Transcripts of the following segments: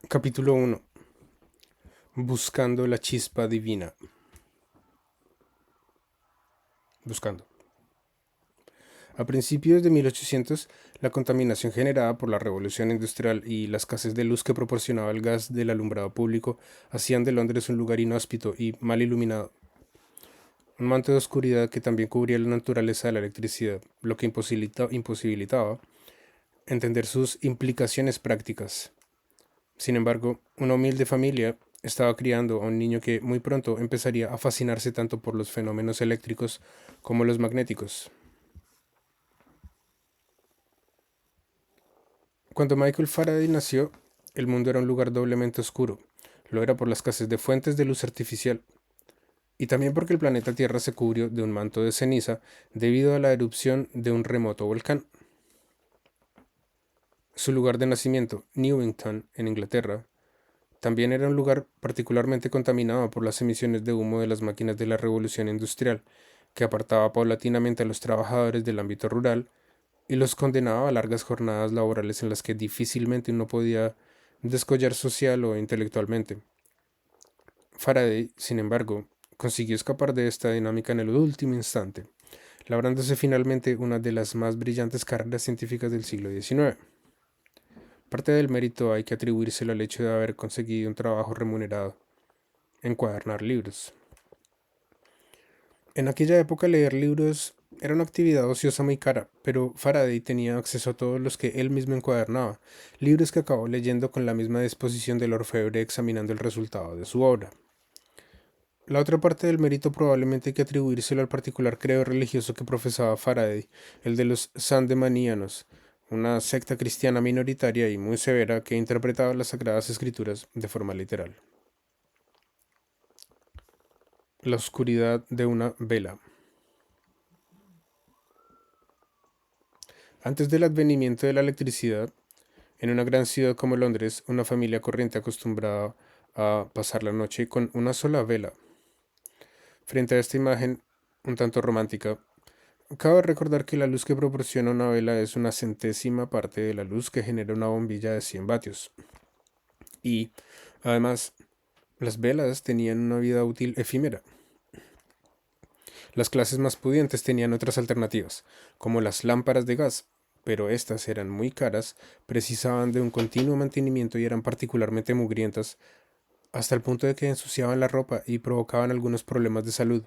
Capítulo 1. Buscando la chispa divina. Buscando. A principios de 1800, la contaminación generada por la revolución industrial y la escasez de luz que proporcionaba el gas del alumbrado público hacían de Londres un lugar inhóspito y mal iluminado. Un manto de oscuridad que también cubría la naturaleza de la electricidad, lo que imposibilitaba entender sus implicaciones prácticas. Sin embargo, una humilde familia estaba criando a un niño que muy pronto empezaría a fascinarse tanto por los fenómenos eléctricos como los magnéticos. Cuando Michael Faraday nació, el mundo era un lugar doblemente oscuro. Lo era por la escasez de fuentes de luz artificial y también porque el planeta Tierra se cubrió de un manto de ceniza debido a la erupción de un remoto volcán. Su lugar de nacimiento, Newington, en Inglaterra, también era un lugar particularmente contaminado por las emisiones de humo de las máquinas de la revolución industrial, que apartaba paulatinamente a los trabajadores del ámbito rural y los condenaba a largas jornadas laborales en las que difícilmente uno podía descollar social o intelectualmente. Faraday, sin embargo, consiguió escapar de esta dinámica en el último instante, labrándose finalmente una de las más brillantes carreras científicas del siglo XIX. Parte del mérito hay que atribuírselo al hecho de haber conseguido un trabajo remunerado, encuadernar libros. En aquella época leer libros era una actividad ociosa muy cara, pero Faraday tenía acceso a todos los que él mismo encuadernaba, libros que acabó leyendo con la misma disposición del orfebre examinando el resultado de su obra. La otra parte del mérito probablemente hay que atribuírselo al particular credo religioso que profesaba Faraday, el de los sandemanianos, una secta cristiana minoritaria y muy severa que interpretaba las sagradas escrituras de forma literal. La oscuridad de una vela. Antes del advenimiento de la electricidad, en una gran ciudad como Londres, una familia corriente acostumbraba a pasar la noche con una sola vela. Frente a esta imagen, un tanto romántica, cabe recordar que la luz que proporciona una vela es una centésima parte de la luz que genera una bombilla de 100 vatios. Y, además, las velas tenían una vida útil efímera. Las clases más pudientes tenían otras alternativas, como las lámparas de gas, pero estas eran muy caras, precisaban de un continuo mantenimiento y eran particularmente mugrientas, hasta el punto de que ensuciaban la ropa y provocaban algunos problemas de salud.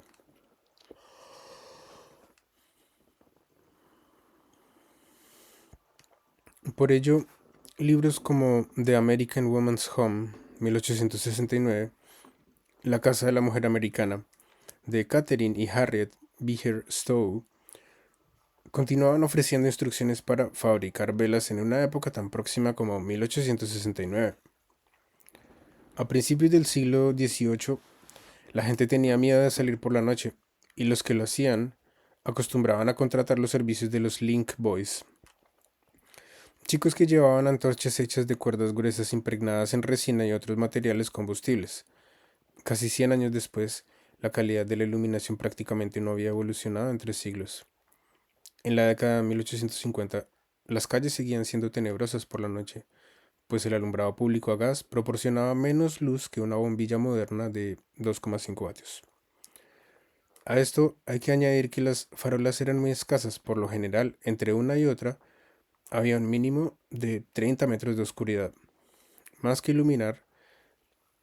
Por ello, libros como The American Woman's Home, 1869, La Casa de la Mujer Americana, de Catherine y Harriet Beecher Stowe, continuaban ofreciendo instrucciones para fabricar velas en una época tan próxima como 1869. A principios del siglo XVIII, la gente tenía miedo de salir por la noche, y los que lo hacían acostumbraban a contratar los servicios de los Link Boys, chicos que llevaban antorchas hechas de cuerdas gruesas impregnadas en resina y otros materiales combustibles. Casi 100 años después, la calidad de la iluminación prácticamente no había evolucionado en 3 siglos. En la década de 1850, las calles seguían siendo tenebrosas por la noche, pues el alumbrado público a gas proporcionaba menos luz que una bombilla moderna de 2,5 vatios. A esto hay que añadir que las farolas eran muy escasas, por lo general, entre una y otra había un mínimo de 30 metros de oscuridad. Más que iluminar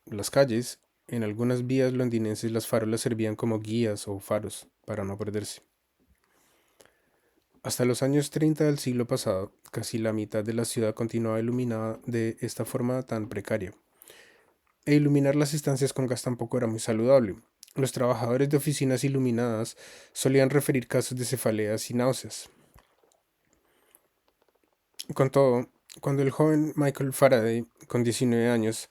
las calles, en algunas vías londinenses las farolas servían como guías o faros para no perderse. Hasta los años 30 del siglo pasado, casi la mitad de la ciudad continuaba iluminada de esta forma tan precaria. E iluminar las estancias con gas tampoco era muy saludable. Los trabajadores de oficinas iluminadas solían referir casos de cefaleas y náuseas. Con todo, cuando el joven Michael Faraday, con 19 años,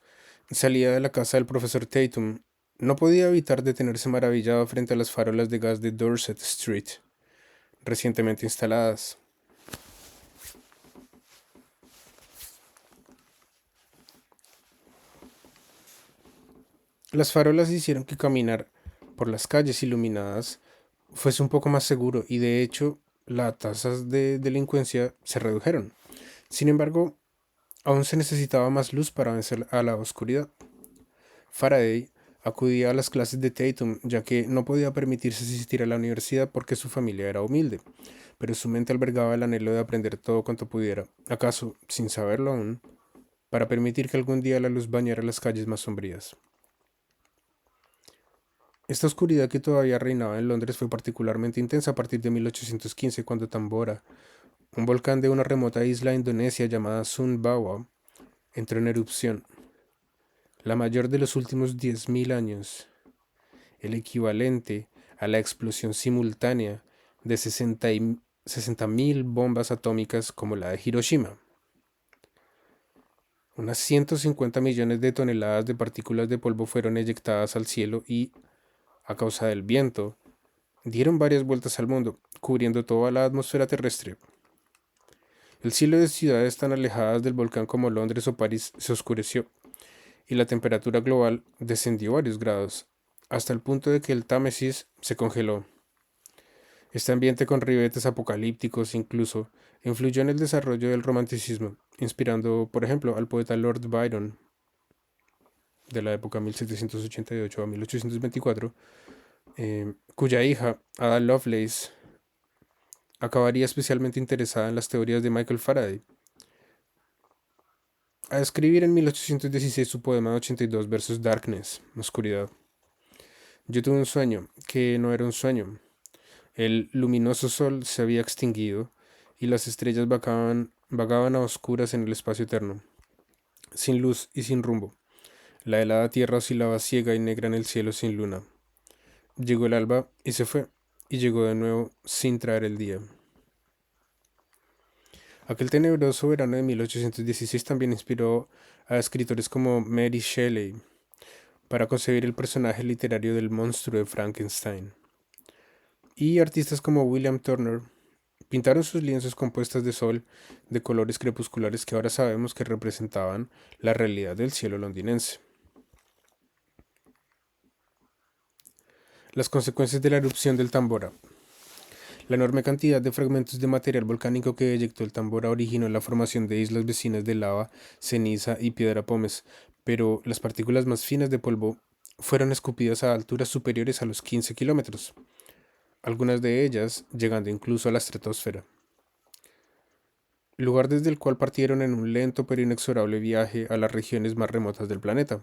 salía de la casa del profesor Tatum, no podía evitar detenerse maravillado frente a las farolas de gas de Dorset Street, recientemente instaladas. Las farolas hicieron que caminar por las calles iluminadas fuese un poco más seguro y de hecho las tasas de delincuencia se redujeron. Sin embargo, Aún se necesitaba más luz para vencer a la oscuridad. Faraday acudía a las clases de Tatum, ya que no podía permitirse asistir a la universidad porque su familia era humilde, pero su mente albergaba el anhelo de aprender todo cuanto pudiera, acaso, sin saberlo aún, para permitir que algún día la luz bañara las calles más sombrías. Esta oscuridad que todavía reinaba en Londres fue particularmente intensa a partir de 1815, cuando Tambora, un volcán de una remota isla indonesia llamada Sumbawa, entró en erupción, la mayor de los últimos 10.000 años, el equivalente a la explosión simultánea de 60.000 bombas atómicas como la de Hiroshima. Unas 150 millones de toneladas de partículas de polvo fueron eyectadas al cielo y, a causa del viento, dieron varias vueltas al mundo, cubriendo toda la atmósfera terrestre. El cielo de ciudades tan alejadas del volcán como Londres o París se oscureció, y la temperatura global descendió varios grados, hasta el punto de que el Támesis se congeló. Este ambiente con ribetes apocalípticos incluso influyó en el desarrollo del romanticismo, inspirando, por ejemplo, al poeta Lord Byron de la época 1788 a 1824, cuya hija, Ada Lovelace, acabaría especialmente interesada en las teorías de Michael Faraday. A escribir en 1816 su poema de 82 versos Darkness, Oscuridad. Yo tuve un sueño, que no era un sueño. El luminoso sol se había extinguido y las estrellas vagaban a oscuras en el espacio eterno, sin luz y sin rumbo. La helada tierra oscilaba ciega y negra en el cielo sin luna. Llegó el alba y se fue, y llegó de nuevo sin traer el día. Aquel tenebroso verano de 1816 también inspiró a escritores como Mary Shelley para concebir el personaje literario del monstruo de Frankenstein. Y artistas como William Turner pintaron sus lienzos compuestas de sol de colores crepusculares que ahora sabemos que representaban la realidad del cielo londinense. Las consecuencias de la erupción del Tambora. La enorme cantidad de fragmentos de material volcánico que eyectó el Tambora originó la formación de islas vecinas de lava, ceniza y piedra pómez, pero las partículas más finas de polvo fueron escupidas a alturas superiores a los 15 kilómetros, algunas de ellas llegando incluso a la estratosfera, lugar desde el cual partieron en un lento pero inexorable viaje a las regiones más remotas del planeta.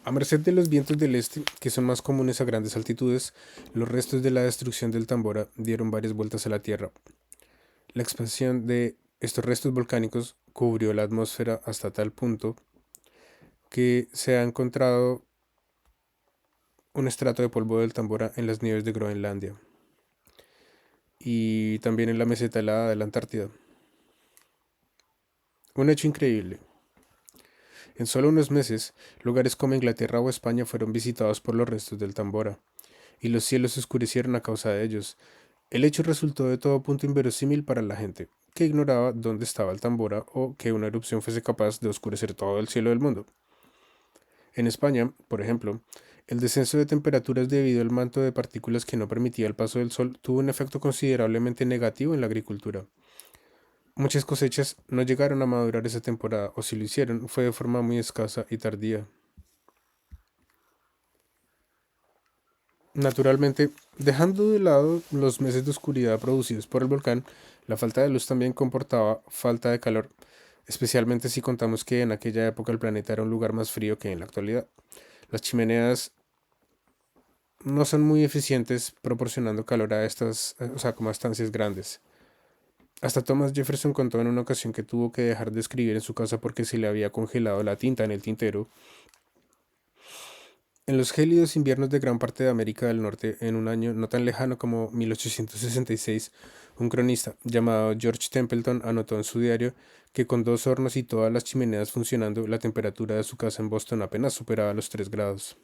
A merced de los vientos del este, que son más comunes a grandes altitudes, los restos de la destrucción del Tambora dieron varias vueltas a la Tierra. La expansión de estos restos volcánicos cubrió la atmósfera hasta tal punto que se ha encontrado un estrato de polvo del Tambora en las nieves de Groenlandia y también en la meseta helada de la Antártida. Un hecho increíble. En solo unos meses, lugares como Inglaterra o España fueron visitados por los restos del Tambora, y los cielos se oscurecieron a causa de ellos. El hecho resultó de todo punto inverosímil para la gente, que ignoraba dónde estaba el Tambora o que una erupción fuese capaz de oscurecer todo el cielo del mundo. En España, por ejemplo, el descenso de temperaturas debido al manto de partículas que no permitía el paso del sol tuvo un efecto considerablemente negativo en la agricultura. Muchas cosechas no llegaron a madurar esa temporada, o si lo hicieron, fue de forma muy escasa y tardía. Naturalmente, dejando de lado los meses de oscuridad producidos por el volcán, la falta de luz también comportaba falta de calor, especialmente si contamos que en aquella época el planeta era un lugar más frío que en la actualidad. Las chimeneas no son muy eficientes proporcionando calor a estas, o sea, como a estancias grandes. Hasta Thomas Jefferson contó en una ocasión que tuvo que dejar de escribir en su casa porque se le había congelado la tinta en el tintero. En los gélidos inviernos de gran parte de América del Norte, en un año no tan lejano como 1866, un cronista llamado George Templeton anotó en su diario que con 2 hornos y todas las chimeneas funcionando, la temperatura de su casa en Boston apenas superaba los 3 grados.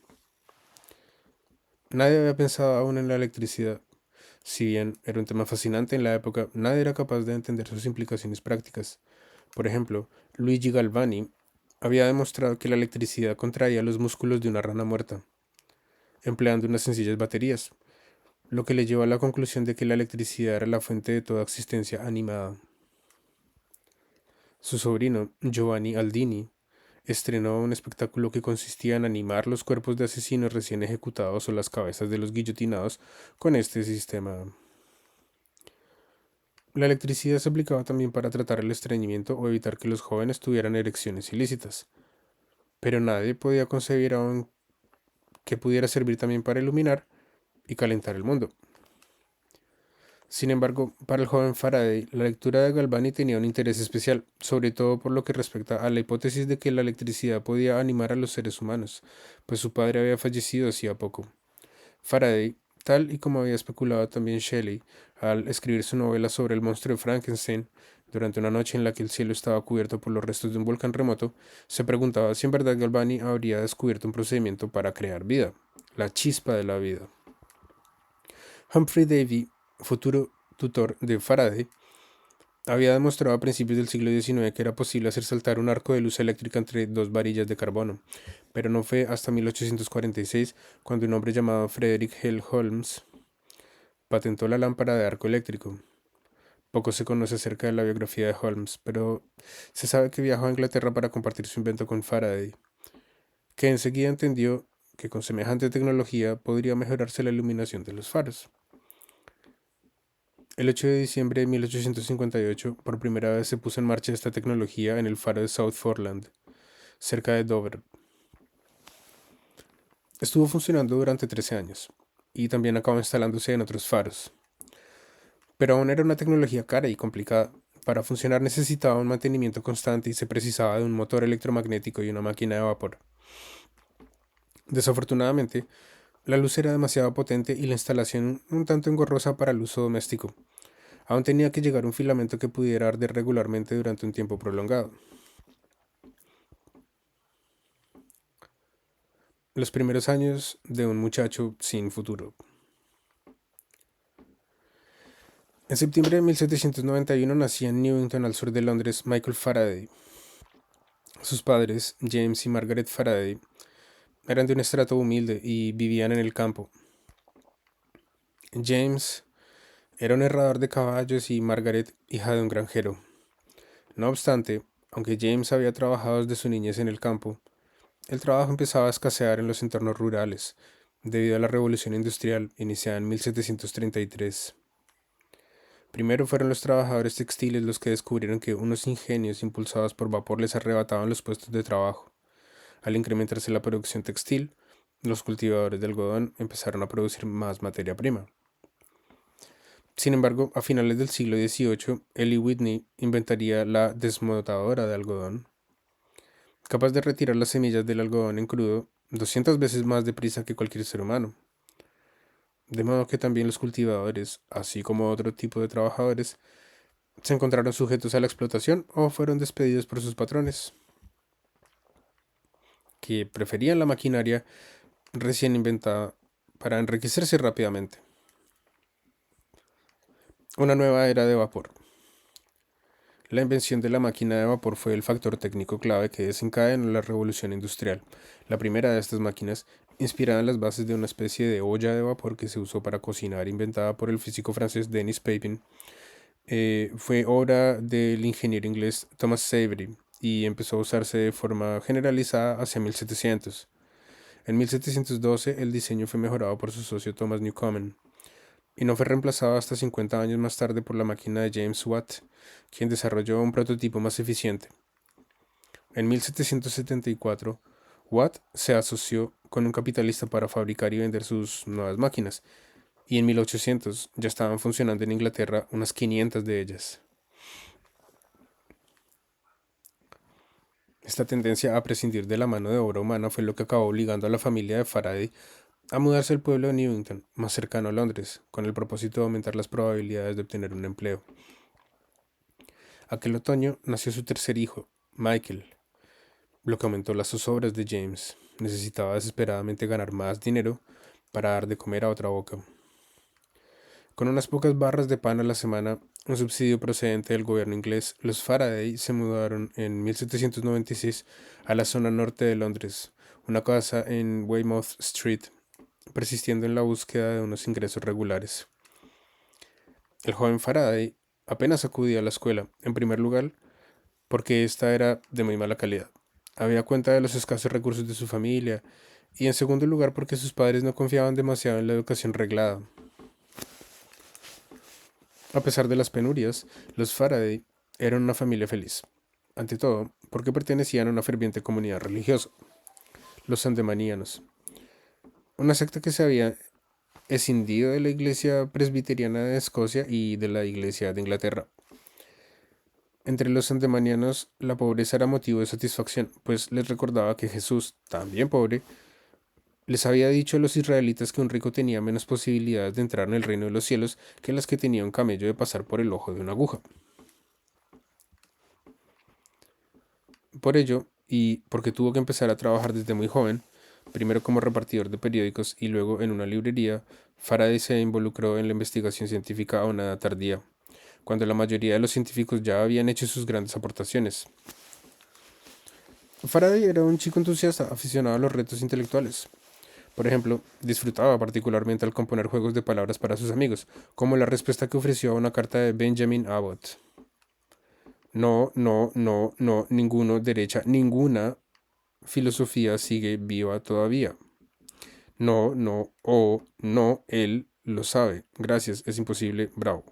Nadie había pensado aún en la electricidad. Si bien era un tema fascinante en la época, nadie era capaz de entender sus implicaciones prácticas. Por ejemplo, Luigi Galvani había demostrado que la electricidad contraía los músculos de una rana muerta, empleando unas sencillas baterías, lo que le llevó a la conclusión de que la electricidad era la fuente de toda existencia animada. Su sobrino, Giovanni Aldini, estrenó un espectáculo que consistía en animar los cuerpos de asesinos recién ejecutados o las cabezas de los guillotinados con este sistema. La electricidad se aplicaba también para tratar el estreñimiento o evitar que los jóvenes tuvieran erecciones ilícitas, pero nadie podía concebir aún que pudiera servir también para iluminar y calentar el mundo. Sin embargo, para el joven Faraday, la lectura de Galvani tenía un interés especial, sobre todo por lo que respecta a la hipótesis de que la electricidad podía animar a los seres humanos, pues su padre había fallecido hacía poco. Faraday, tal y como había especulado también Shelley, al escribir su novela sobre el monstruo de Frankenstein, durante una noche en la que el cielo estaba cubierto por los restos de un volcán remoto, se preguntaba si en verdad Galvani habría descubierto un procedimiento para crear vida, la chispa de la vida. Humphrey Davy, futuro tutor de Faraday, había demostrado a principios del siglo XIX que era posible hacer saltar un arco de luz eléctrica entre dos varillas de carbono, pero no fue hasta 1846 cuando un hombre llamado Frederick Hell Holmes patentó la lámpara de arco eléctrico. Poco se conoce acerca de la biografía de Holmes, pero se sabe que viajó a Inglaterra para compartir su invento con Faraday, que enseguida entendió que con semejante tecnología podría mejorarse la iluminación de los faros. El 8 de diciembre de 1858, por primera vez se puso en marcha esta tecnología en el faro de South Foreland, cerca de Dover. Estuvo funcionando durante 13 años, y también acabó instalándose en otros faros. Pero aún era una tecnología cara y complicada. Para funcionar necesitaba un mantenimiento constante y se precisaba de un motor electromagnético y una máquina de vapor. Desafortunadamente, la luz era demasiado potente y la instalación un tanto engorrosa para el uso doméstico. Aún tenía que llegar un filamento que pudiera arder regularmente durante un tiempo prolongado. Los primeros años de un muchacho sin futuro. En septiembre de 1791 nacía en Newington, al sur de Londres, Michael Faraday. Sus padres, James y Margaret Faraday, eran de un estrato humilde y vivían en el campo. James era un herrador de caballos y Margaret, hija de un granjero. No obstante, aunque James había trabajado desde su niñez en el campo, el trabajo empezaba a escasear en los entornos rurales, debido a la revolución industrial iniciada en 1733. Primero fueron los trabajadores textiles los que descubrieron que unos ingenios impulsados por vapor les arrebataban los puestos de trabajo. Al incrementarse la producción textil, los cultivadores de algodón empezaron a producir más materia prima. Sin embargo, a finales del siglo XVIII, Eli Whitney inventaría la desmotadora de algodón, capaz de retirar las semillas del algodón en crudo 200 veces más deprisa que cualquier ser humano. De modo que también los cultivadores, así como otro tipo de trabajadores, se encontraron sujetos a la explotación o fueron despedidos por sus patrones, que preferían la maquinaria recién inventada para enriquecerse rápidamente. Una nueva era de vapor. La invención de la máquina de vapor fue el factor técnico clave que desencadenó la revolución industrial. La primera de estas máquinas, inspirada en las bases de una especie de olla de vapor que se usó para cocinar, inventada por el físico francés Denis Papin, fue obra del ingeniero inglés Thomas Savery y empezó a usarse de forma generalizada hacia 1700. En 1712 el diseño fue mejorado por su socio Thomas Newcomen y no fue reemplazado hasta 50 años más tarde por la máquina de James Watt, quien desarrolló un prototipo más eficiente. En 1774, Watt se asoció con un capitalista para fabricar y vender sus nuevas máquinas, y en 1800 ya estaban funcionando en Inglaterra unas 500 de ellas. Esta tendencia a prescindir de la mano de obra humana fue lo que acabó obligando a la familia de Faraday a mudarse al pueblo de Newington, más cercano a Londres, con el propósito de aumentar las probabilidades de obtener un empleo. Aquel otoño nació su tercer hijo, Michael, lo que aumentó las zozobras de James. Necesitaba desesperadamente ganar más dinero para dar de comer a otra boca. Con unas pocas barras de pan a la semana, un subsidio procedente del gobierno inglés, los Faraday se mudaron en 1796 a la zona norte de Londres, una casa en Weymouth Street, persistiendo en la búsqueda de unos ingresos regulares. El joven Faraday apenas acudía a la escuela, en primer lugar, porque esta era de muy mala calidad. Había cuenta de los escasos recursos de su familia, y en segundo lugar porque sus padres no confiaban demasiado en la educación reglada. A pesar de las penurias, los Faraday eran una familia feliz. Ante todo, porque pertenecían a una ferviente comunidad religiosa, los sandemanianos, una secta que se había escindido de la iglesia presbiteriana de Escocia y de la iglesia de Inglaterra. Entre los sandemanianos, la pobreza era motivo de satisfacción, pues les recordaba que Jesús, también pobre, les había dicho a los israelitas que un rico tenía menos posibilidades de entrar en el reino de los cielos que las que tenía un camello de pasar por el ojo de una aguja. Por ello, y porque tuvo que empezar a trabajar desde muy joven, primero como repartidor de periódicos y luego en una librería, Faraday se involucró en la investigación científica a una edad tardía, cuando la mayoría de los científicos ya habían hecho sus grandes aportaciones. Faraday era un chico entusiasta, aficionado a los retos intelectuales. Por ejemplo, disfrutaba particularmente al componer juegos de palabras para sus amigos, como la respuesta que ofreció a una carta de Benjamin Abbott. No, no, no, no, ninguno, derecha, ninguna filosofía sigue viva todavía. No, no, no, él lo sabe. Gracias, es imposible, bravo.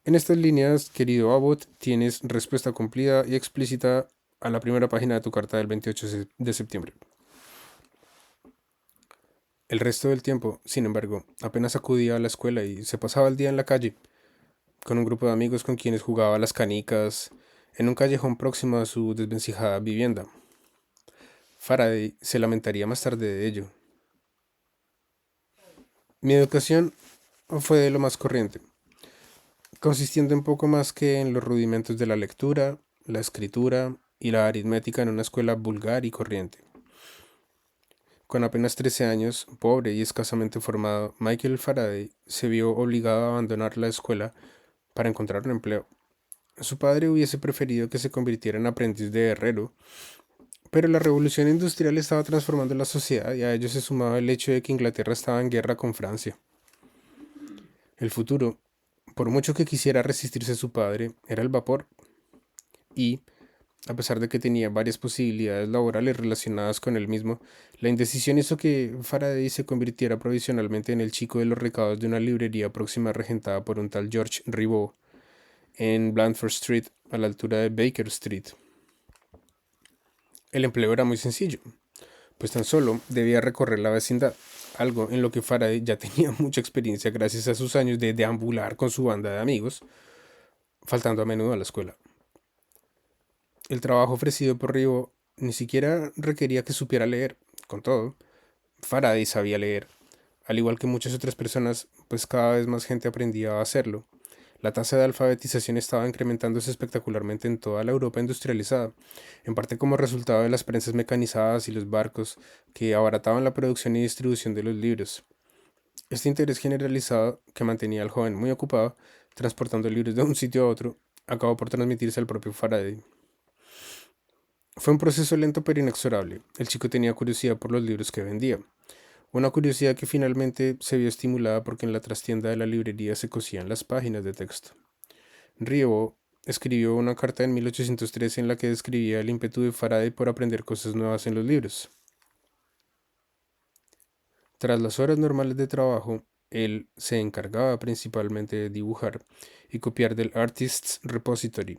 En estas líneas, querido Abbott, tienes respuesta cumplida y explícita a la primera página de tu carta del 28 de septiembre. El resto del tiempo, sin embargo, apenas acudía a la escuela y se pasaba el día en la calle, con un grupo de amigos con quienes jugaba a las canicas, en un callejón próximo a su desvencijada vivienda. Faraday se lamentaría más tarde de ello. Mi educación fue de lo más corriente, consistiendo en poco más que en los rudimentos de la lectura, la escritura y la aritmética en una escuela vulgar y corriente. Con apenas 13 años, pobre y escasamente formado, Michael Faraday se vio obligado a abandonar la escuela para encontrar un empleo. Su padre hubiese preferido que se convirtiera en aprendiz de herrero, pero la revolución industrial estaba transformando la sociedad y a ello se sumaba el hecho de que Inglaterra estaba en guerra con Francia. El futuro, por mucho que quisiera resistirse a su padre, era el vapor y, a pesar de que tenía varias posibilidades laborales relacionadas con él mismo, la indecisión hizo que Faraday se convirtiera provisionalmente en el chico de los recados de una librería próxima regentada por un tal George Ribot en Blandford Street, a la altura de Baker Street. El empleo era muy sencillo, pues tan solo debía recorrer la vecindad, algo en lo que Faraday ya tenía mucha experiencia gracias a sus años de deambular con su banda de amigos, faltando a menudo a la escuela. El trabajo ofrecido por Ribot ni siquiera requería que supiera leer. Con todo, Faraday sabía leer, al igual que muchas otras personas, pues cada vez más gente aprendía a hacerlo. La tasa de alfabetización estaba incrementándose espectacularmente en toda la Europa industrializada, en parte como resultado de las prensas mecanizadas y los barcos que abarataban la producción y distribución de los libros. Este interés generalizado, que mantenía al joven muy ocupado, transportando libros de un sitio a otro, acabó por transmitirse al propio Faraday. Fue un proceso lento pero inexorable. El chico tenía curiosidad por los libros que vendía. Una curiosidad que finalmente se vio estimulada porque en la trastienda de la librería se cosían las páginas de texto. Ribot escribió una carta en 1813 en la que describía el ímpetu de Faraday por aprender cosas nuevas en los libros. Tras las horas normales de trabajo, él se encargaba principalmente de dibujar y copiar del Artists Repository,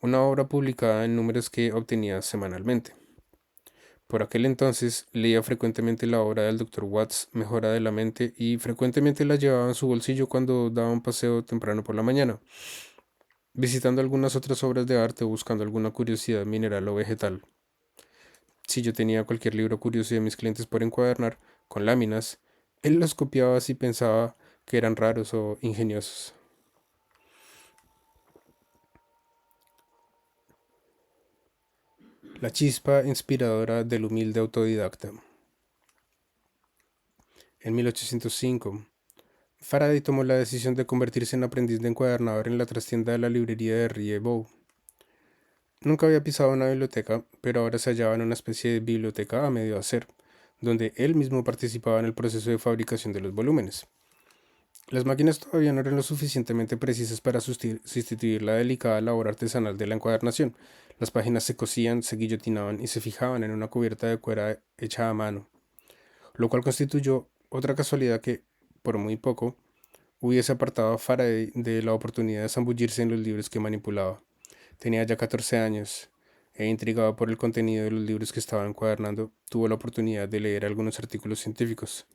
una obra publicada en números que obtenía semanalmente. Por aquel entonces leía frecuentemente la obra del Dr. Watts, Mejora de la Mente, y frecuentemente la llevaba en su bolsillo cuando daba un paseo temprano por la mañana, visitando algunas otras obras de arte o buscando alguna curiosidad mineral o vegetal. Si yo tenía cualquier libro curioso de mis clientes por encuadernar, con láminas, él los copiaba si pensaba que eran raros o ingeniosos. La chispa inspiradora del humilde autodidacta. En 1805, Faraday tomó la decisión de convertirse en aprendiz de encuadernador en la trastienda de la librería de Ribot. Nunca había pisado una biblioteca, pero ahora se hallaba en una especie de biblioteca a medio hacer, donde él mismo participaba en el proceso de fabricación de los volúmenes. Las máquinas todavía no eran lo suficientemente precisas para sustituir la delicada labor artesanal de la encuadernación. Las páginas se cosían, se guillotinaban y se fijaban en una cubierta de cuera hecha a mano, lo cual constituyó otra casualidad que, por muy poco, hubiese apartado a Faraday de la oportunidad de zambullirse en los libros que manipulaba. Tenía ya 14 años, e intrigado por el contenido de los libros que estaba encuadernando, tuvo la oportunidad de leer algunos artículos científicos,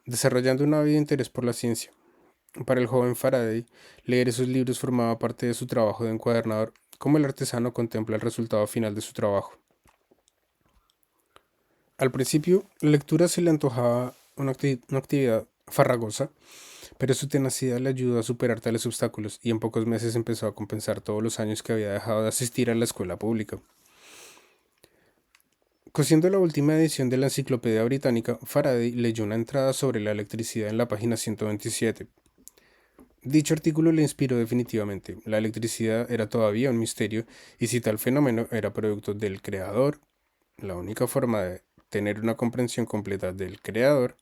desarrollando un ávido interés por la ciencia. Para el joven Faraday, leer esos libros formaba parte de su trabajo de encuadernador, como el artesano contempla el resultado final de su trabajo. Al principio, la lectura se le antojaba una actividad farragosa, pero su tenacidad le ayudó a superar tales obstáculos y en pocos meses empezó a compensar todos los años que había dejado de asistir a la escuela pública. Cosiendo la última edición de la Enciclopedia Británica, Faraday leyó una entrada sobre la electricidad en la página 127. Dicho artículo le inspiró definitivamente. La electricidad era todavía un misterio y si tal fenómeno era producto del creador, la única forma de tener una comprensión completa del creador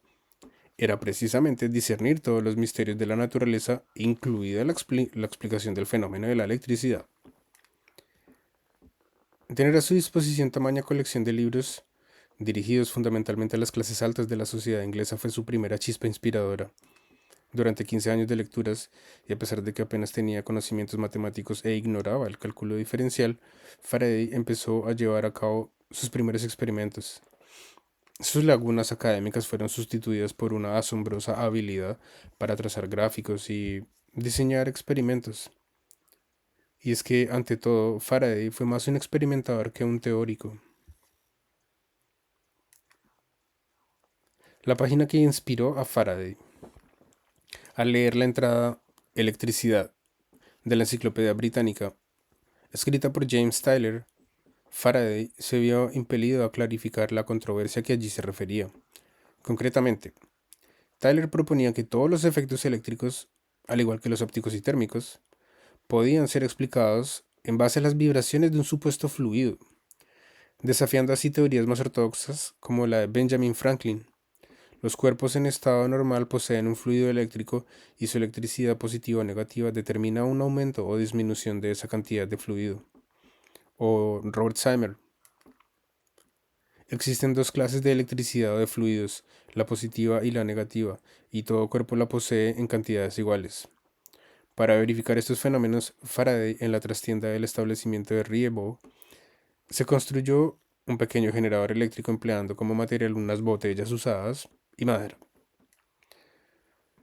era precisamente discernir todos los misterios de la naturaleza, incluida la explicación del fenómeno de la electricidad. Tener a su disposición tamaña colección de libros dirigidos fundamentalmente a las clases altas de la sociedad inglesa fue su primera chispa inspiradora. Durante 15 años de lecturas, y a pesar de que apenas tenía conocimientos matemáticos e ignoraba el cálculo diferencial, Faraday empezó a llevar a cabo sus primeros experimentos. Sus lagunas académicas fueron sustituidas por una asombrosa habilidad para trazar gráficos y diseñar experimentos. Y es que, ante todo, Faraday fue más un experimentador que un teórico. La página que inspiró a Faraday. Al leer la entrada Electricidad de la Enciclopedia Británica, escrita por James Tyler, Faraday se vio impelido a clarificar la controversia que allí se refería. Concretamente, Tyler proponía que todos los efectos eléctricos, al igual que los ópticos y térmicos, podían ser explicados en base a las vibraciones de un supuesto fluido, desafiando así teorías más ortodoxas como la de Benjamin Franklin. Los cuerpos en estado normal poseen un fluido eléctrico y su electricidad positiva o negativa determina un aumento o disminución de esa cantidad de fluido. O Robert Seymour. Existen dos clases de electricidad o de fluidos, la positiva y la negativa, y todo cuerpo la posee en cantidades iguales. Para verificar estos fenómenos, Faraday, en la trastienda del establecimiento de Rievaulx, se construyó un pequeño generador eléctrico empleando como material unas botellas usadas y madera.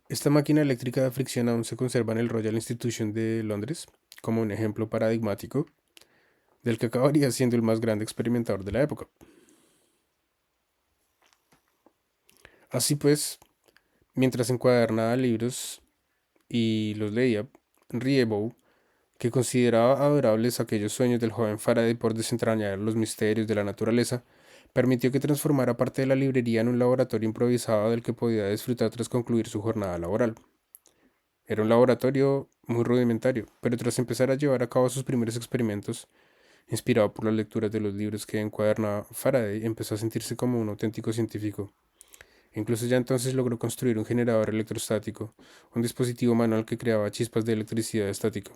Esta máquina eléctrica de fricción aún se conserva en el Royal Institution de Londres como un ejemplo paradigmático del que acabaría siendo el más grande experimentador de la época. Así pues, mientras encuadernaba libros y los leía, Rievaulx, que consideraba adorables aquellos sueños del joven Faraday por desentrañar los misterios de la naturaleza, permitió que transformara parte de la librería en un laboratorio improvisado del que podía disfrutar tras concluir su jornada laboral. Era un laboratorio muy rudimentario, pero tras empezar a llevar a cabo sus primeros experimentos, inspirado por las lecturas de los libros que encuadernaba, Faraday empezó a sentirse como un auténtico científico. Incluso ya entonces logró construir un generador electrostático, un dispositivo manual que creaba chispas de electricidad estática.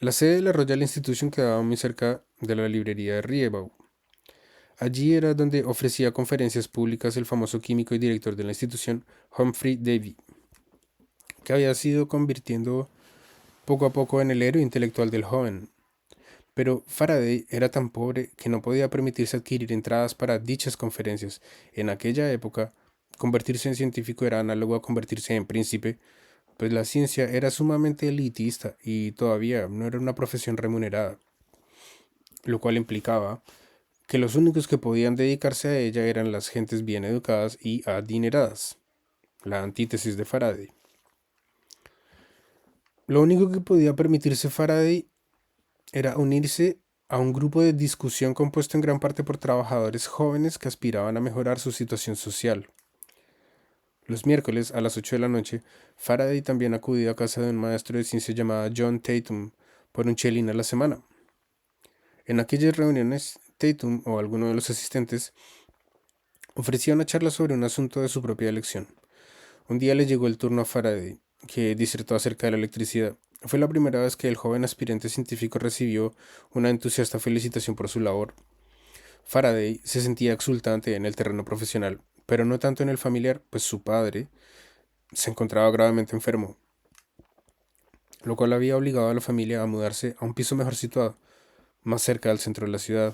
La sede de la Royal Institution quedaba muy cerca de la librería de Rievaulx. Allí era donde ofrecía conferencias públicas el famoso químico y director de la institución, Humphrey Davy, que había sido convirtiendo poco a poco en el héroe intelectual del joven. Pero Faraday era tan pobre que no podía permitirse adquirir entradas para dichas conferencias. En aquella época, convertirse en científico era análogo a convertirse en príncipe, pues la ciencia era sumamente elitista y todavía no era una profesión remunerada, lo cual implicaba que los únicos que podían dedicarse a ella eran las gentes bien educadas y adineradas, la antítesis de Faraday. Lo único que podía permitirse Faraday era unirse a un grupo de discusión compuesto en gran parte por trabajadores jóvenes que aspiraban a mejorar su situación social. Los miércoles a las 8 de la noche, Faraday también acudía a casa de un maestro de ciencia llamado John Tatum por un chelín a la semana. En aquellas reuniones, Tatum o alguno de los asistentes ofrecía una charla sobre un asunto de su propia elección. Un día le llegó el turno a Faraday, que disertó acerca de la electricidad. Fue la primera vez que el joven aspirante científico recibió una entusiasta felicitación por su labor. Faraday se sentía exultante en el terreno profesional, pero no tanto en el familiar, pues su padre se encontraba gravemente enfermo, lo cual había obligado a la familia a mudarse a un piso mejor situado, más cerca del centro de la ciudad.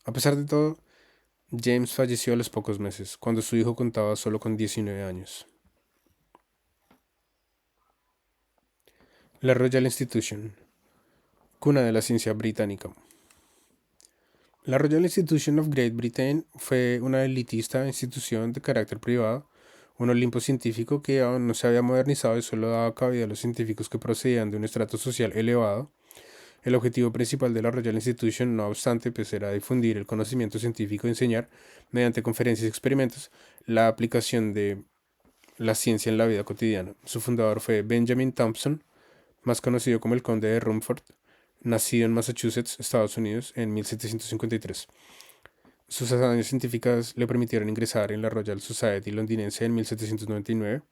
A pesar de todo, James falleció a los pocos meses, cuando su hijo contaba solo con 19 años. La Royal Institution, cuna de la ciencia británica. La Royal Institution of Great Britain fue una elitista institución de carácter privado, un olimpo científico que aún no se había modernizado y solo daba cabida a los científicos que procedían de un estrato social elevado. El objetivo principal de la Royal Institution, no obstante, pues era difundir el conocimiento científico y enseñar, mediante conferencias y experimentos, la aplicación de la ciencia en la vida cotidiana. Su fundador fue Benjamin Thompson, más conocido como el Conde de Rumford, nacido en Massachusetts, Estados Unidos, en 1753. Sus hazañas científicas le permitieron ingresar en la Royal Society londinense en 1799.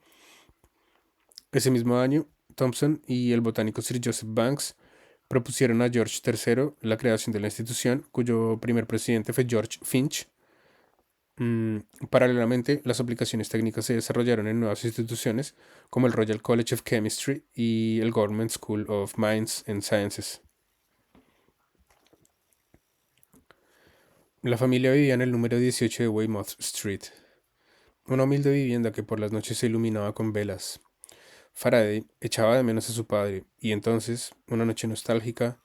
Ese mismo año, Thompson y el botánico Sir Joseph Banks propusieron a George III la creación de la institución, cuyo primer presidente fue George Finch. Paralelamente, las aplicaciones técnicas se desarrollaron en nuevas instituciones, como el Royal College of Chemistry y el Government School of Mines and Sciences. La familia vivía en el número 18 de Weymouth Street, una humilde vivienda que por las noches se iluminaba con velas. Faraday echaba de menos a su padre, y entonces, una noche nostálgica,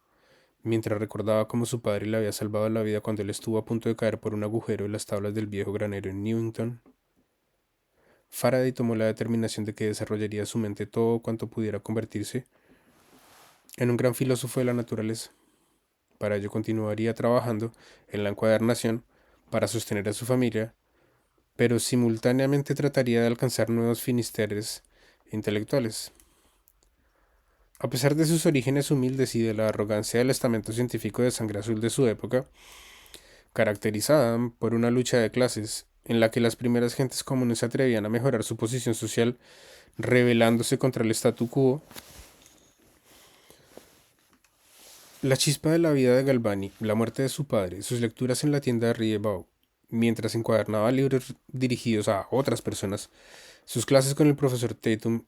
mientras recordaba cómo su padre le había salvado la vida cuando él estuvo a punto de caer por un agujero en las tablas del viejo granero en Newington, Faraday tomó la determinación de que desarrollaría su mente todo cuanto pudiera convertirse en un gran filósofo de la naturaleza. Para ello continuaría trabajando en la encuadernación para sostener a su familia, pero simultáneamente trataría de alcanzar nuevos finisteres intelectuales. A pesar de sus orígenes humildes y de la arrogancia del estamento científico de sangre azul de su época, caracterizada por una lucha de clases en la que las primeras gentes comunes se atrevían a mejorar su posición social rebelándose contra el statu quo, la chispa de la vida de Galvani, la muerte de su padre, sus lecturas en la tienda de Riebaud, mientras encuadernaba libros dirigidos a otras personas, sus clases con el profesor Tatum,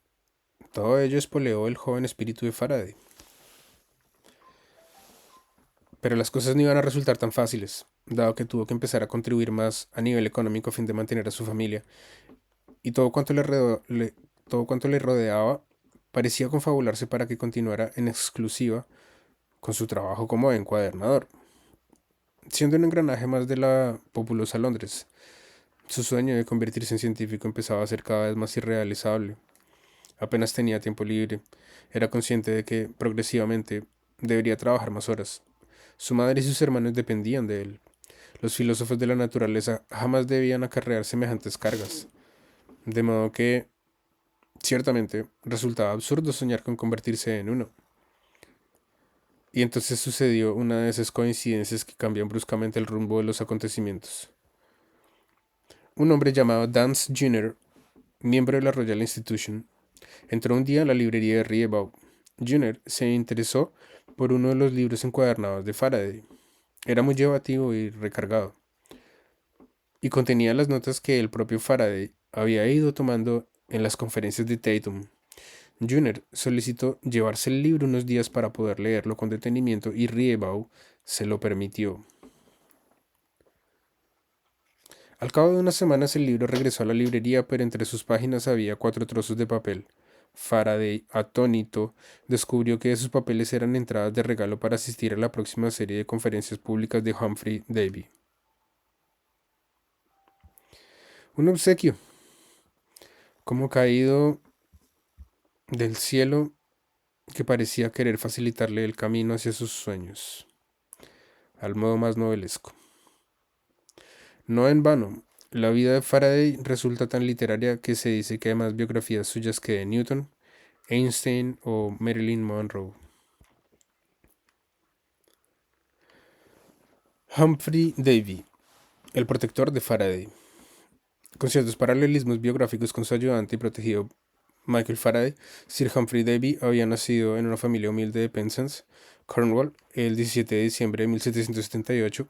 todo ello espoleó el joven espíritu de Faraday. Pero las cosas no iban a resultar tan fáciles, dado que tuvo que empezar a contribuir más a nivel económico a fin de mantener a su familia, y todo cuanto le rodeaba parecía confabularse para que continuara en exclusiva con su trabajo como encuadernador, siendo un engranaje más de la populosa Londres. Su sueño de convertirse en científico empezaba a ser cada vez más irrealizable. Apenas tenía tiempo libre, era consciente de que, progresivamente, debería trabajar más horas. Su madre y sus hermanos dependían de él. Los filósofos de la naturaleza jamás debían acarrear semejantes cargas, de modo que, ciertamente, resultaba absurdo soñar con convertirse en uno. Y entonces sucedió una de esas coincidencias que cambian bruscamente el rumbo de los acontecimientos. Un hombre llamado Dance Jr., miembro de la Royal Institution, entró un día a la librería de Riebaud. Jr. se interesó por uno de los libros encuadernados de Faraday. Era muy llevativo y recargado, y contenía las notas que el propio Faraday había ido tomando en las conferencias de Tatum. Jr. solicitó llevarse el libro unos días para poder leerlo con detenimiento y Riebaud se lo permitió. Al cabo de unas semanas el libro regresó a la librería, pero entre sus páginas había 4 trozos de papel. Faraday, atónito, descubrió que esos papeles eran entradas de regalo para asistir a la próxima serie de conferencias públicas de Humphrey Davy. Un obsequio, como caído del cielo, que parecía querer facilitarle el camino hacia sus sueños, al modo más novelesco. No en vano, la vida de Faraday resulta tan literaria que se dice que hay más biografías suyas que de Newton, Einstein o Marilyn Monroe. Humphrey Davy, el protector de Faraday. Con ciertos paralelismos biográficos con su ayudante y protegido Michael Faraday, Sir Humphrey Davy había nacido en una familia humilde de Penzance, Cornwall, el 17 de diciembre de 1778.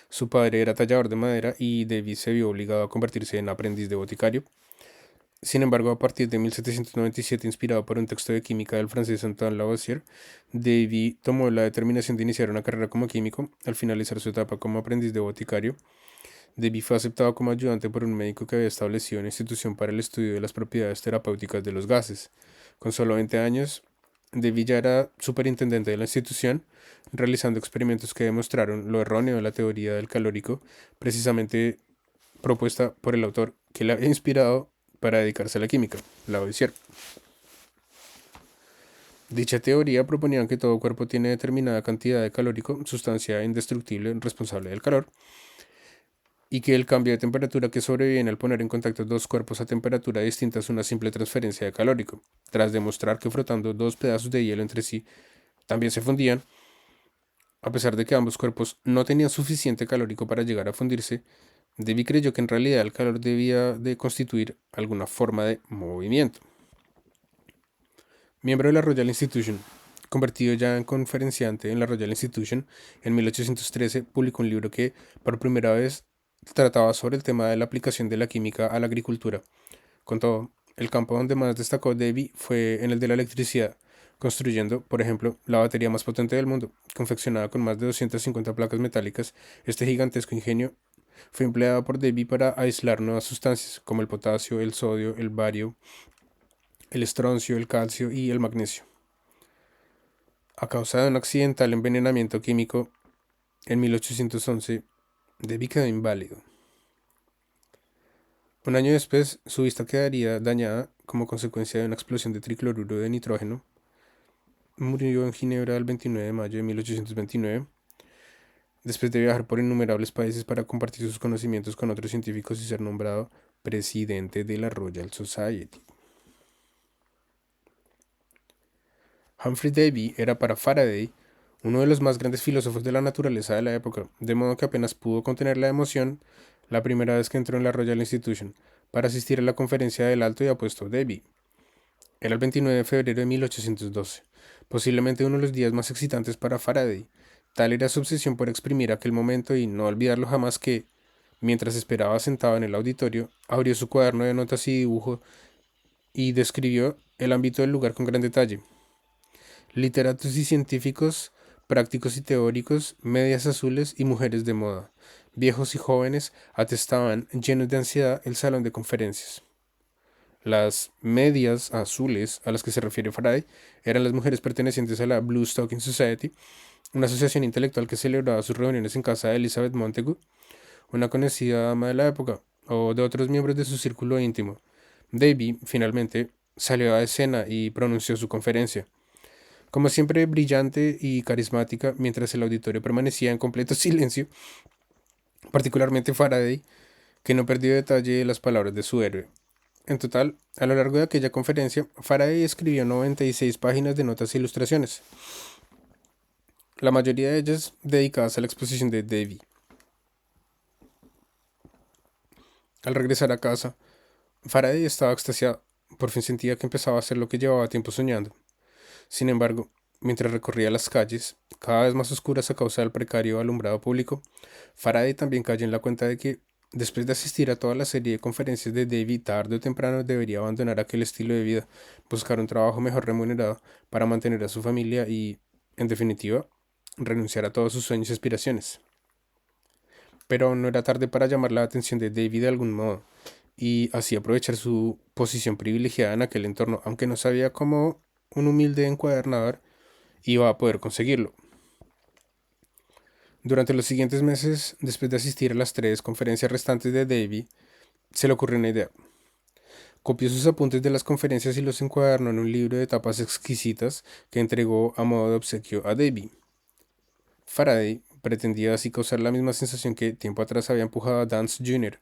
Su padre era tallador de madera y Davy se vio obligado a convertirse en aprendiz de boticario. Sin embargo, a partir de 1797, inspirado por un texto de química del francés Antoine Lavoisier, Davy tomó la determinación de iniciar una carrera como químico. Al finalizar su etapa como aprendiz de boticario, Davy fue aceptado como ayudante por un médico que había establecido una institución para el estudio de las propiedades terapéuticas de los gases. Con solo 20 años, Davy ya era superintendente de la institución, realizando experimentos que demostraron lo erróneo de la teoría del calórico, precisamente propuesta por el autor que le había inspirado para dedicarse a la química, Lavoisier. Dicha teoría proponía que todo cuerpo tiene determinada cantidad de calórico, sustancia indestructible responsable del calor, y que el cambio de temperatura que sobreviene al poner en contacto dos cuerpos a temperatura distinta es una simple transferencia de calórico. Tras demostrar que frotando dos pedazos de hielo entre sí también se fundían, a pesar de que ambos cuerpos no tenían suficiente calórico para llegar a fundirse, Davy creyó que en realidad el calor debía de constituir alguna forma de movimiento. Miembro de la Royal Institution, convertido ya en conferenciante en la Royal Institution, en 1813 publicó un libro que, por primera vez, trataba sobre el tema de la aplicación de la química a la agricultura. Con todo, el campo donde más destacó Davy fue en el de la electricidad, construyendo, por ejemplo, la batería más potente del mundo, confeccionada con más de 250 placas metálicas. Este gigantesco ingenio fue empleado por Davy para aislar nuevas sustancias, como el potasio, el sodio, el bario, el estroncio, el calcio y el magnesio. A causa de un accidental envenenamiento químico, en 1811, Davy quedó inválido. Un año después, su vista quedaría dañada como consecuencia de una explosión de tricloruro de nitrógeno. Murió en Ginebra el 29 de mayo de 1829, después de viajar por innumerables países para compartir sus conocimientos con otros científicos y ser nombrado presidente de la Royal Society. Humphrey Davy era para Faraday uno de los más grandes filósofos de la naturaleza de la época, de modo que apenas pudo contener la emoción la primera vez que entró en la Royal Institution para asistir a la conferencia del alto y apuesto Davy. Era el 29 de febrero de 1812, posiblemente uno de los días más excitantes para Faraday. Tal era su obsesión por exprimir aquel momento y no olvidarlo jamás que, mientras esperaba sentado en el auditorio, abrió su cuaderno de notas y dibujo y describió el ámbito del lugar con gran detalle. Literatos y científicos, prácticos y teóricos, medias azules y mujeres de moda, viejos y jóvenes, atestaban llenos de ansiedad el salón de conferencias. Las medias azules a las que se refiere Faraday eran las mujeres pertenecientes a la Blue Stocking Society, una asociación intelectual que celebraba sus reuniones en casa de Elizabeth Montagu, una conocida dama de la época, o de otros miembros de su círculo íntimo. Davy, finalmente, salió a escena y pronunció su conferencia. Como siempre, brillante y carismática, mientras el auditorio permanecía en completo silencio, particularmente Faraday, que no perdió detalle de las palabras de su héroe. En total, a lo largo de aquella conferencia, Faraday escribió 96 páginas de notas e ilustraciones, la mayoría de ellas dedicadas a la exposición de Davy. Al regresar a casa, Faraday estaba extasiado. Por fin sentía que empezaba a hacer lo que llevaba tiempo soñando. Sin embargo, mientras recorría las calles, cada vez más oscuras a causa del precario alumbrado público, Faraday también cayó en la cuenta de que, después de asistir a toda la serie de conferencias de Davy, tarde o temprano debería abandonar aquel estilo de vida, buscar un trabajo mejor remunerado para mantener a su familia y, en definitiva, renunciar a todos sus sueños y aspiraciones. Pero no era tarde para llamar la atención de Davy de algún modo, y así aprovechar su posición privilegiada en aquel entorno, aunque no sabía cómo un humilde encuadernador iba a poder conseguirlo. Durante los siguientes meses, después de asistir a las 3 conferencias restantes de Davy, se le ocurrió una idea. Copió sus apuntes de las conferencias y los encuadernó en un libro de tapas exquisitas que entregó a modo de obsequio a Davy. Faraday pretendía así causar la misma sensación que tiempo atrás había empujado a Dance Jr.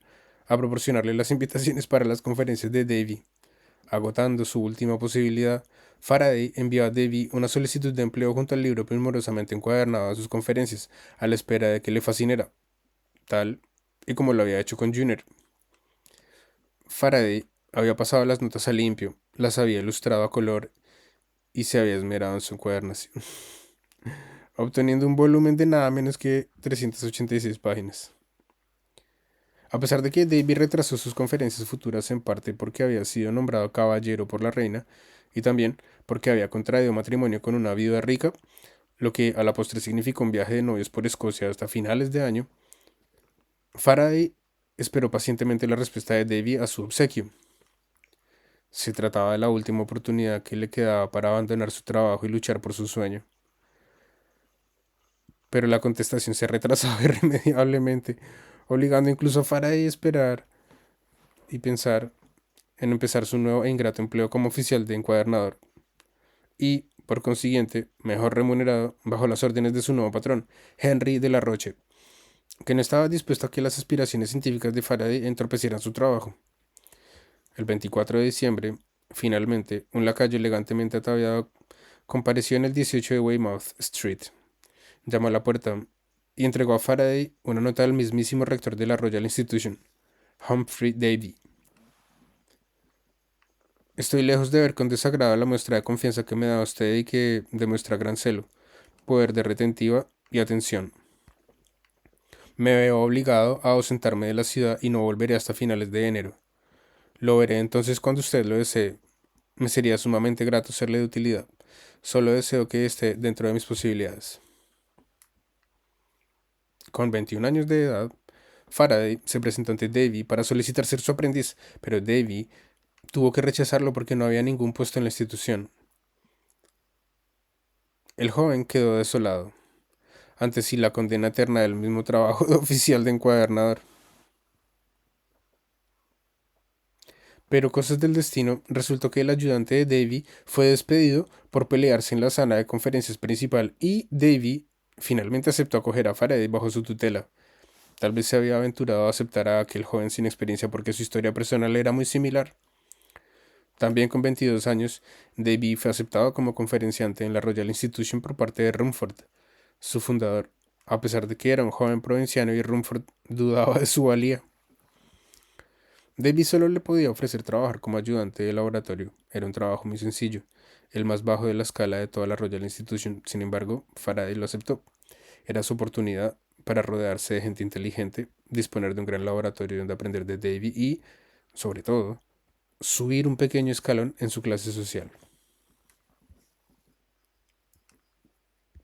a proporcionarle las invitaciones para las conferencias de Davy. Agotando su última posibilidad, Faraday envió a Davy una solicitud de empleo junto al libro primorosamente encuadernado a sus conferencias, a la espera de que le fascinara, tal y como lo había hecho con Junior. Faraday había pasado las notas a limpio, las había ilustrado a color y se había esmerado en su encuadernación, obteniendo un volumen de nada menos que 386 páginas. A pesar de que Davy retrasó sus conferencias futuras en parte porque había sido nombrado caballero por la reina y también porque había contraído matrimonio con una viuda rica, lo que a la postre significó un viaje de novios por Escocia hasta finales de año, Faraday esperó pacientemente la respuesta de Davy a su obsequio. Se trataba de la última oportunidad que le quedaba para abandonar su trabajo y luchar por su sueño. Pero la contestación se retrasaba irremediablemente, obligando incluso a Faraday a esperar y pensar en empezar su nuevo e ingrato empleo como oficial de encuadernador y, por consiguiente, mejor remunerado bajo las órdenes de su nuevo patrón, Henry de la Roche, que no estaba dispuesto a que las aspiraciones científicas de Faraday entorpecieran su trabajo. El 24 de diciembre, finalmente, un lacayo elegantemente ataviado compareció en el 18 de Weymouth Street, llamó a la puerta y entregó a Faraday una nota del mismísimo rector de la Royal Institution, Humphrey Davy. Estoy lejos de ver con desagrado la muestra de confianza que me da usted y que demuestra gran celo, poder de retentiva y atención. Me veo obligado a ausentarme de la ciudad y no volveré hasta finales de enero. Lo veré entonces cuando usted lo desee. Me sería sumamente grato serle de utilidad. Solo deseo que esté dentro de mis posibilidades. Con 21 años de edad, Faraday se presentó ante Davy para solicitar ser su aprendiz, pero Davy tuvo que rechazarlo porque no había ningún puesto en la institución. El joven quedó desolado, ante sí la condena eterna del mismo trabajo de oficial de encuadernador. Pero cosas del destino, resultó que el ayudante de Davy fue despedido por pelearse en la sala de conferencias principal y Davy finalmente aceptó acoger a Faraday bajo su tutela. Tal vez se había aventurado a aceptar a aquel joven sin experiencia porque su historia personal era muy similar. También con 22 años, Davy fue aceptado como conferenciante en la Royal Institution por parte de Rumford, su fundador, a pesar de que era un joven provinciano y Rumford dudaba de su valía. Davy solo le podía ofrecer trabajar como ayudante de laboratorio. Era un trabajo muy sencillo, el más bajo de la escala de toda la Royal Institution. Sin embargo, Faraday lo aceptó. Era su oportunidad para rodearse de gente inteligente, disponer de un gran laboratorio donde aprender de Davy y, sobre todo, subir un pequeño escalón en su clase social.